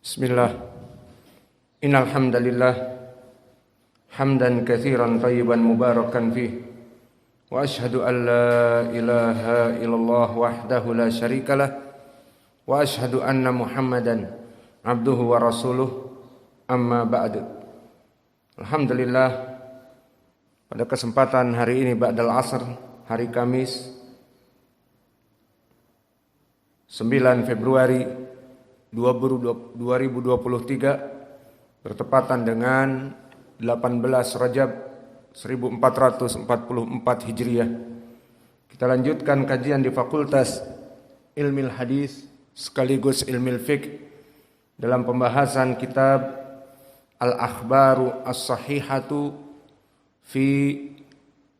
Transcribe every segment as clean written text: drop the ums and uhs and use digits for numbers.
Bismillah. Innal hamdalillah hamdan katsiran thayyiban mubarakan fih wa asyhadu an la ilaha illallah wahdahu la syarikalah wa asyhadu anna Muhammadan abduhu wa rasuluh amma ba'du. Alhamdulillah, pada kesempatan hari ini ba'dal asr, hari Kamis 9 Februari 2023 bertepatan dengan 18 Rajab 1444 Hijriah. Kita lanjutkan kajian di Fakultas Ilmil Hadis sekaligus Ilmil Fiqh dalam pembahasan kitab Al-Akhbaru As-Sahihatu fi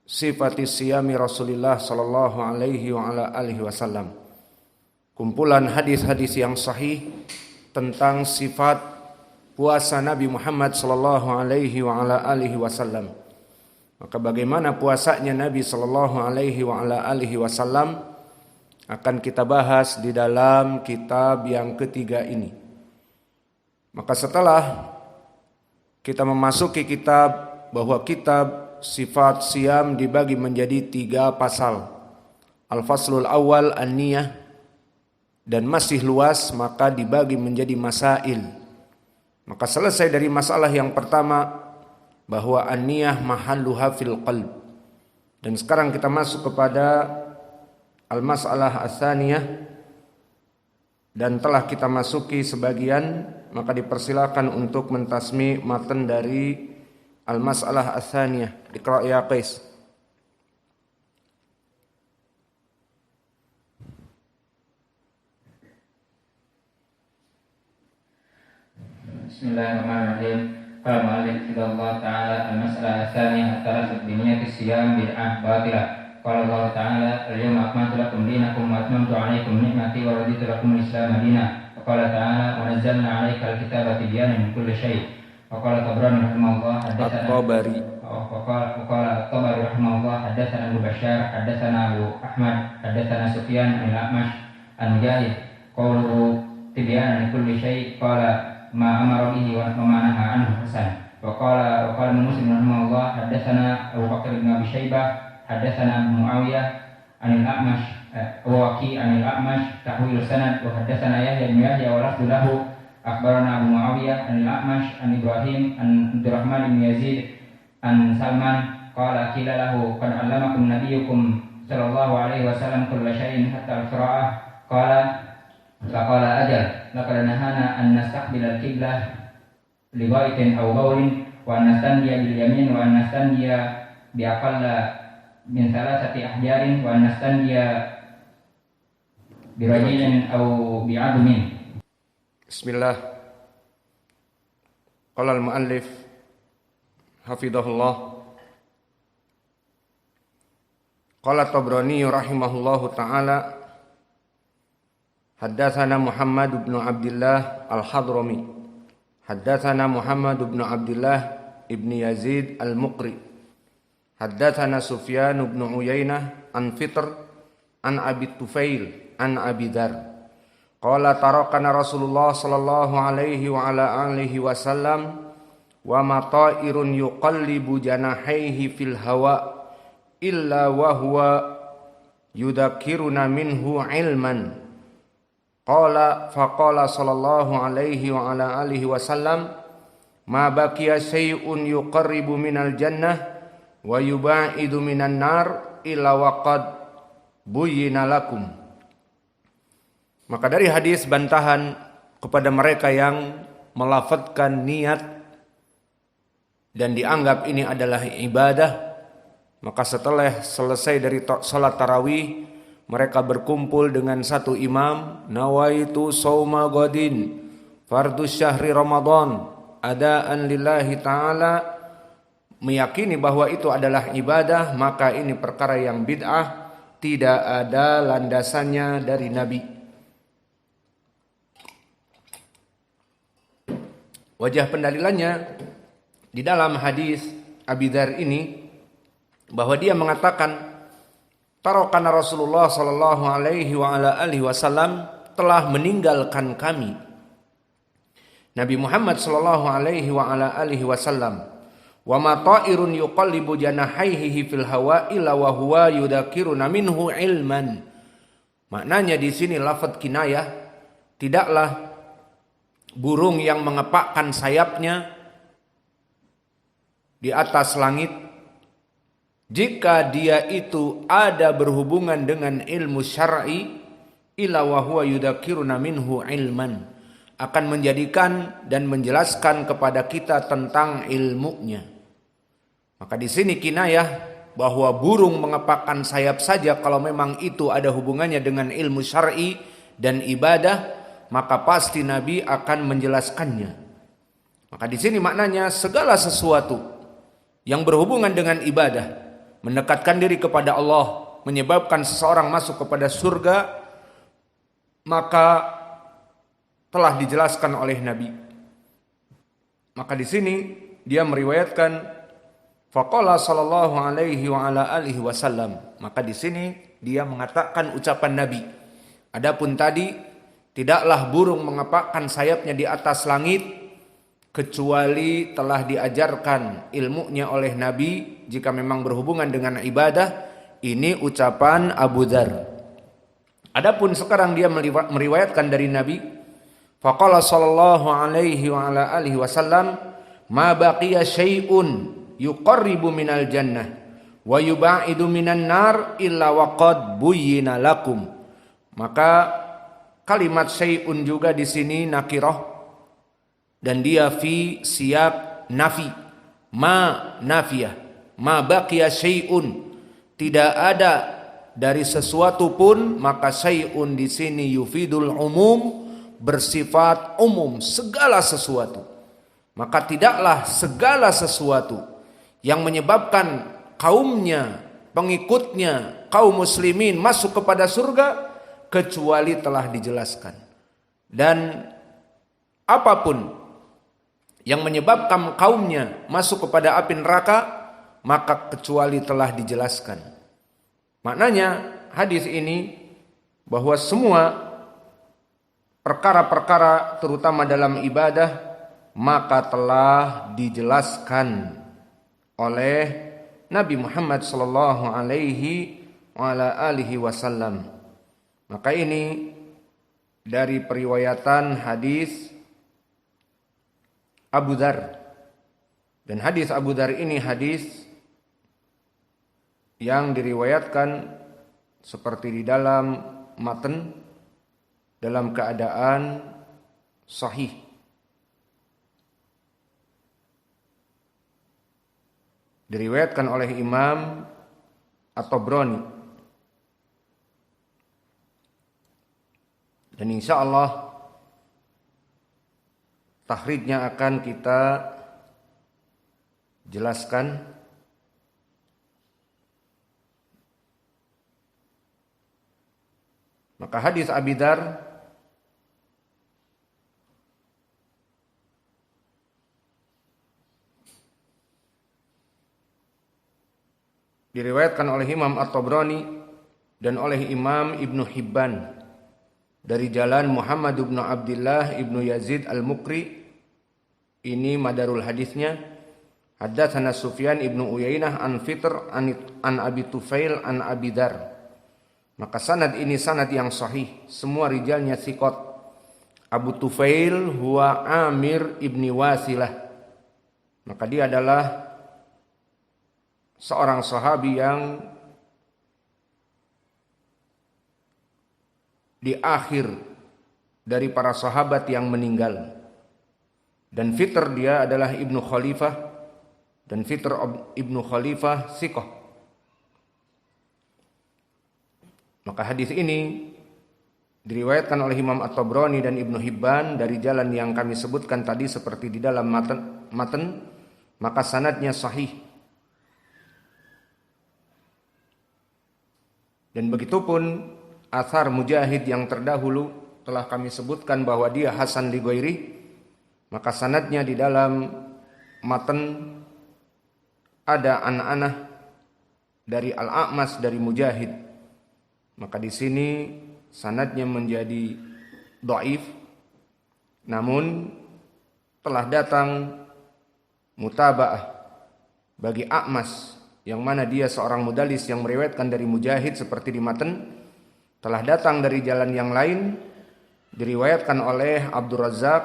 Sifati Siyami Rasulillah sallallahu alaihi wa ala alihi wasallam. Kumpulan hadis-hadis yang sahih tentang sifat puasa Nabi Muhammad sallallahu alaihi wa ala alihi wasallam. Maka bagaimana puasanya Nabi sallallahu alaihi wa ala alihi wasallam akan kita bahas di dalam kitab yang ketiga ini. Maka setelah kita memasuki kitab, bahwa kitab sifat siam dibagi menjadi 3 pasal. Al-Faslul Awal An-Niyah, dan masih luas maka dibagi menjadi masail. Maka selesai dari masalah yang pertama bahwa an-niyah mahalluha fil qalb. Dan sekarang kita masuk kepada al-masalah ats-tsaniyah, dan telah kita masuki sebagian, maka dipersilakan untuk mentasmi matan dari al-masalah ats-tsaniyah. Iqra ya Qais. Bismillahirrahmanirrahim. Qala mu'allif Allah Ta'ala al-mas'alah ats-tsaniyah at-taraddud bi niyyati siyam bid'ah batilah. Qala Allah Ta'ala al-yawma akmaltu lakum dinakum wa atmamtu 'alaykum ni'mati wa raditu lakum al-Islam dinan. Wa qala ta'ala wa nazzalna 'alayka al-kitaba tibyanan min kulli syai'. Wa qala Tabrani rahimahullah haddatsana At-Tabari rahimahullah haddatsana Abu Bashar haddatsana Abu Ahmad haddatsana Sufyan al-A'mash an-Mujahid qawluhu tibyanan min kulli syai' qala ma amara bihi wa nahaa anhu hasan. Wa qala Muslim rahimahullah haddatsana Abu Bakar bin Abi Syaibah haddatsana Muawiyah anil A'mash wa Waqi' anil A'mash tahwil sanad wa haddatsana Yahya bin Yahya wa lafdhu lahu akhbarana Abu Muawiyah anil A'mash an Ibrahim an Abdurrahman bin Yazid an Salman qala qila lahu qad 'allamakum nabiyyukum sallallahu alaihi wasallam kulla syai'in hatta al-qira'ah qala faqala ajal laqad nahana an nastaqbil al-qiblah li ghaitin aw bawlin wa an nastandiya bil yamin wa an nastandiya bi aqalla min thalathati ahjarin wa an nastandiya bi rajulin aw bi 'admin. Bismillah. Qala al-muallif hafidhahullah, qala Tabrani rahimahullahu ta'ala haddatsana Muhammad bin Abdullah al-Hadrami haddatsana Muhammad bin Abdullah ibn Yazid al-Muqri haddatsana Sufyan bin Uyainah an Fitr an Abi Tufail an Abi Dzar qala tarakana Rasulullah sallallahu alaihi wa ala alihi wasallam wa ma ta'irun yuqallibu janahaihi fil hawa illa wa huwa yudakiruna minhu ilman. Qala faqala sallallahu alaihi wa ala alihi wasallam ma baqiya syai'un yuqarribu minal jannah wa yubaidu minan nar illa waqad buyyina lakum. Maka dari hadis bantahan kepada mereka yang melafadzkan niat dan dianggap ini adalah ibadah, maka setelah selesai dari salat tarawih mereka berkumpul dengan satu imam, nawaitu shauma ghadin fardus syahri Ramadan adaan lillahi ta'ala, meyakini bahwa itu adalah ibadah, maka ini perkara yang bid'ah, tidak ada landasannya dari Nabi. Wajah pendalilannya di dalam hadis Abi Dzar ini bahwa dia mengatakan tarakana Rasulullah sallallahu alaihi wa ala alihi wasallam telah meninggalkan kami Nabi Muhammad sallallahu alaihi wa ala alihi wasallam, wa ma ta'irun yuqallibu janahaihi fil hawa illa wa huwa yudakiruna minhu ilman. Maknanya di sini lafaz kinayah, tidaklah burung yang mengepakkan sayapnya di atas langit jika dia itu ada berhubungan dengan ilmu syar'i illa wa huwa yudakiruna minhu ilman, akan menjadikan dan menjelaskan kepada kita tentang ilmunya. Maka di sini kinayah bahwa burung mengepakkan sayap saja kalau memang itu ada hubungannya dengan ilmu syar'i dan ibadah, maka pasti Nabi akan menjelaskannya. Maka di sini maknanya segala sesuatu yang berhubungan dengan ibadah, mendekatkan diri kepada Allah, menyebabkan seseorang masuk kepada surga, maka telah dijelaskan oleh Nabi. Maka di sini dia meriwayatkan faqala sallallahu alaihi wa ala alihi wasallam. Maka di sini dia mengatakan ucapan Nabi. Adapun tadi tidaklah burung mengepakkan sayapnya di atas langit kecuali telah diajarkan ilmunya oleh Nabi jika memang berhubungan dengan ibadah. Ini ucapan Abu Dzar. Adapun sekarang dia meriwayatkan dari Nabi, faqala sallallahu alaihi wa ala alihi wasallam, ma baqiya syai'un yuqarribu minal jannah wa yubaidu minan nar illa waqad buyyina lakum. Maka kalimat syai'un juga di sini nakirah dan dia fi siyaq nafi, ma nafiyah, ma baqiya syai'un, tidak ada dari sesuatu pun, maka syai'un di sini yufidul umum, bersifat umum, segala sesuatu. Maka tidaklah segala sesuatu yang menyebabkan kaumnya, pengikutnya, kaum muslimin masuk kepada surga kecuali telah dijelaskan. Dan apapun yang menyebabkan kaumnya masuk kepada api neraka, maka kecuali telah dijelaskan. Maknanya hadis ini bahwa semua perkara-perkara terutama dalam ibadah maka telah dijelaskan oleh Nabi Muhammad sallallahu alaihi wa ala alihi wasallam. Maka ini dari periwayatan hadis Abu Dzar. Dan hadis Abu Dzar ini hadis yang diriwayatkan seperti di dalam matan dalam keadaan sahih. Diriwayatkan oleh Imam At-Tabrani. Dan insya Allah tahrijnya akan kita jelaskan. Maka hadis Abi Dzar diriwayatkan oleh Imam At-Tabrani dan oleh Imam Ibnu Hibban dari jalan Muhammad ibnu Abdullah ibnu Yazid al-Mukri. Ini madarul hadisnya. Haddatsana Sufyan ibnu Uyainah an Fitr an Abi Tufail an Abi Dzar. Maka sanad ini sanad yang sahih, semua rijalnya thiqat. Abu Tufail huwa Amir ibni Wasilah. Maka dia adalah seorang sahabi yang di akhir dari para sahabat yang meninggal. Dan Fitr dia adalah Ibnu Khalifah, dan Fitr Ibnu Khalifah thiqah. Maka hadis ini diriwayatkan oleh Imam At-Tabrani dan Ibnu Hibban dari jalan yang kami sebutkan tadi seperti di dalam matan, maka sanadnya sahih. Dan begitupun athar Mujahid yang terdahulu telah kami sebutkan bahwa dia hasan li ghairi, maka sanadnya di dalam matan ada an-anah dari Al-A'mas dari Mujahid. Maka di sini sanadnya menjadi dhaif. Namun telah datang mutaba'ah bagi A'mas, yang mana dia seorang mudallis yang meriwayatkan dari Mujahid seperti di matan, telah datang dari jalan yang lain diriwayatkan oleh Abdur Razzaq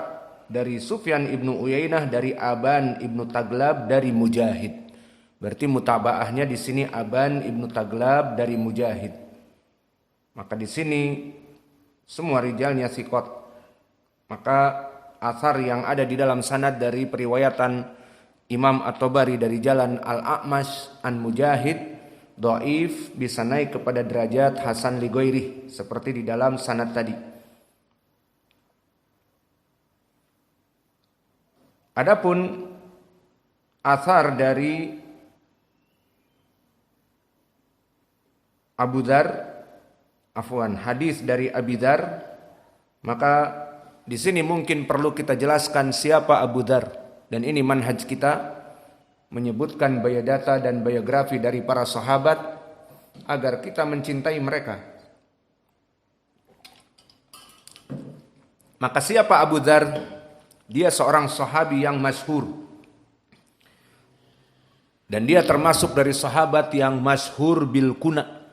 dari Sufyan ibnu Uyainah dari Aban ibnu Taglab dari Mujahid. Berarti mutaba'ahnya di sini Aban ibnu Taglab dari Mujahid. Maka di sini semua rijalnya thiqat. Maka athar yang ada di dalam sanad dari periwayatan Imam At-Tabari dari jalan Al-A'mash an Mujahid dhaif bisa naik kepada derajat hasan li ghairihi seperti di dalam sanad tadi. Adapun athar dari Abu Dzar, hadis dari Abi Dzar, maka di sini mungkin perlu kita jelaskan siapa Abu Dzar. Dan ini manhaj kita menyebutkan biodata dan biografi dari para sahabat agar kita mencintai mereka. Maka siapa Abu Dzar? Dia seorang sahabi yang masyhur. Dan dia termasuk dari sahabat yang masyhur bil kuna,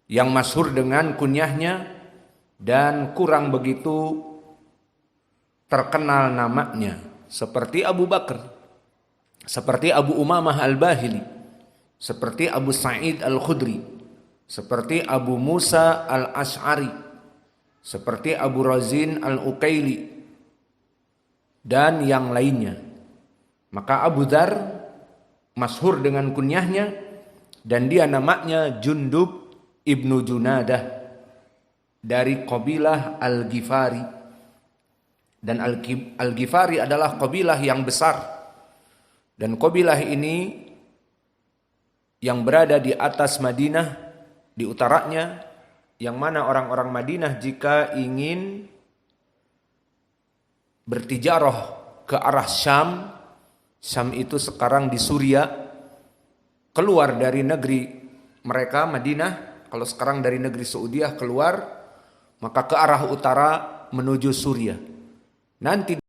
yang masyhur dengan kunyahnya dan kurang begitu terkenal namanya. Seperti Abu Bakar, seperti Abu Umamah Al-Bahili, seperti Abu Sa'id Al-Khudri, seperti Abu Musa Al-Ash'ari, seperti Abu Razin Al-Uqaili, dan yang lainnya. Maka Abu Dzar masyhur dengan kunyahnya dan dia namanya Jundub ibnu Junadah dari qabilah Al-Ghifari. Dan Al-Ghifari adalah qabilah yang besar. Dan qabilah ini yang berada di atas Madinah, di utaranya, yang mana orang-orang Madinah jika ingin bertijarah ke arah Syam, Syam itu sekarang di Suria, keluar dari negeri mereka Madinah, kalau sekarang dari negeri Saudiah keluar, maka ke arah utara menuju Suria. Nanti